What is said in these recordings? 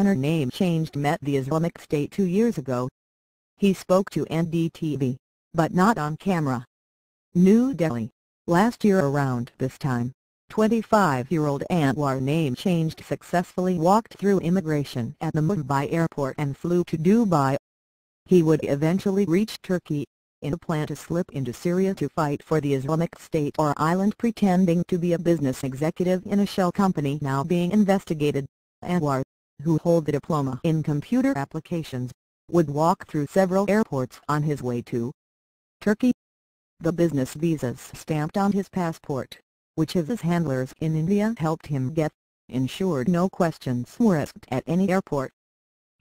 manner name changed met the Islamic State 2 years ago. He spoke to NDTV, but not on camera. New Delhi. Last year around this time, 25-year-old Anwar name changed successfully walked through immigration at the Mumbai airport and flew to Dubai. He would eventually reach Turkey, in a plan to slip into Syria to fight for the Islamic State or island pretending to be a business executive in a shell company now being investigated. Anwar, who hold a diploma in computer applications, would walk through several airports on his way to Turkey. The business visas stamped on his passport, which his handlers in India helped him get, ensured no questions were asked at any airport.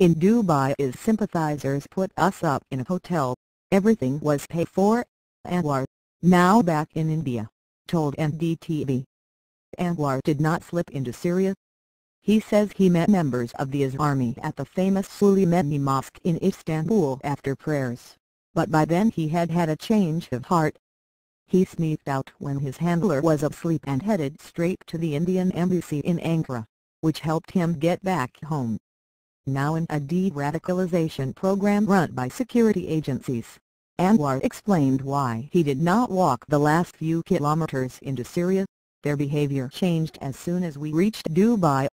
In Dubai his sympathizers put us up in a hotel, everything was paid for, Anwar, now back in India, told NDTV. Anwar did not slip into Syria. He says he met members of the IS army at the famous Sulaimani Mosque in Istanbul after prayers, but by then he had had a change of heart. He sneaked out when his handler was asleep and headed straight to the Indian embassy in Ankara, which helped him get back home. Now in a de-radicalization program run by security agencies, Anwar explained why he did not walk the last few kilometers into Syria. Their behavior changed as soon as we reached Dubai.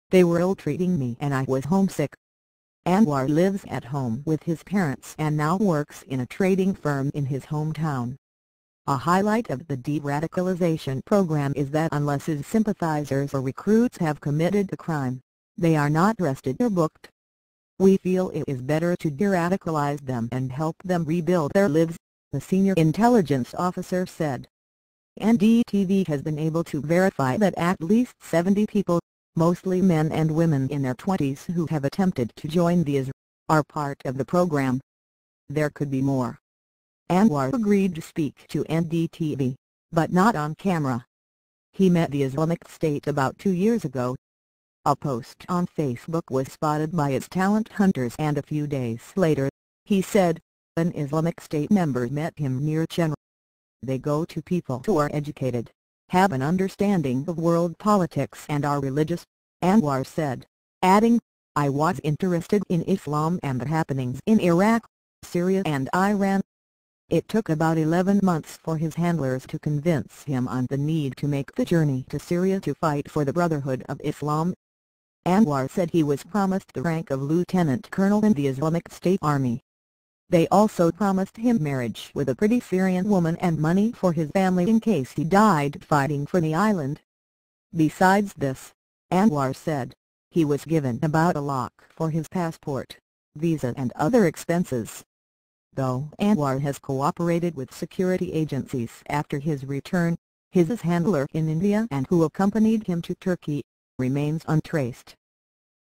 They were ill-treating me and I was homesick. Anwar lives at home with his parents and now works in a trading firm in his hometown. A highlight of the de-radicalization program is that unless his sympathizers or recruits have committed a crime, they are not arrested or booked. We feel it is better to de-radicalize them and help them rebuild their lives, the senior intelligence officer said. NDTV has been able to verify that at least 70 people, mostly men and women in their 20s who have attempted to join the IS, are part of the program. There could be more. Anwar agreed to speak to NDTV, but not on camera. He met the Islamic State about 2 years ago. A post on Facebook was spotted by its talent hunters and a few days later, he said, an Islamic State member met him near Chennai. They go to people who are educated, have an understanding of world politics and are religious, Anwar said, adding, I was interested in Islam and the happenings in Iraq, Syria and Iran. It took about 11 months for his handlers to convince him on the need to make the journey to Syria to fight for the Brotherhood of Islam. Anwar said he was promised the rank of lieutenant colonel in the Islamic State Army. They also promised him marriage with a pretty Syrian woman and money for his family in case he died fighting for the island. Besides this, Anwar said, he was given about a lakh for his passport, visa and other expenses. Though Anwar has cooperated with security agencies after his return, his handler in India and who accompanied him to Turkey, remains untraced.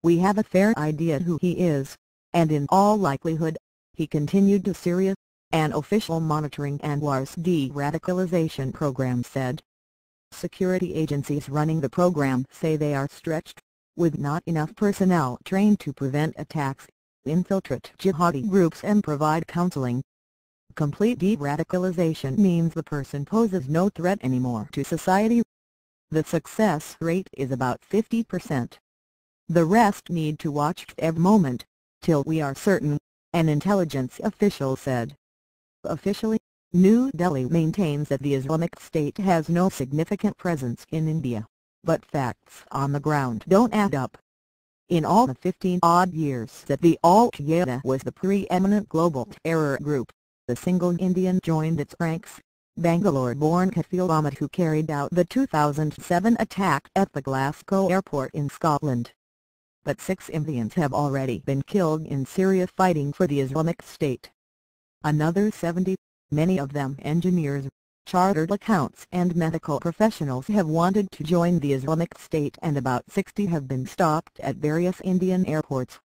We have a fair idea who he is, and in all likelihood, he continued to Syria, an official monitoring Anwar's de-radicalization program said. Security agencies running the program say they are stretched, with not enough personnel trained to prevent attacks, infiltrate jihadi groups and provide counseling. Complete de-radicalization means the person poses no threat anymore to society. The success rate is about 50%. The rest need to watch every moment, till we are certain, an intelligence official said. Officially, New Delhi maintains that the Islamic State has no significant presence in India, but facts on the ground don't add up. In all the 15-odd years that the Al-Qaeda was the preeminent global terror group, the single Indian joined its ranks. Bangalore-born Kafil Ahmed, who carried out the 2007 attack at the Glasgow airport in Scotland. But 6 Indians have already been killed in Syria fighting for the Islamic State. Another 70, many of them engineers, chartered accounts and medical professionals, have wanted to join the Islamic State, and about 60 have been stopped at various Indian airports.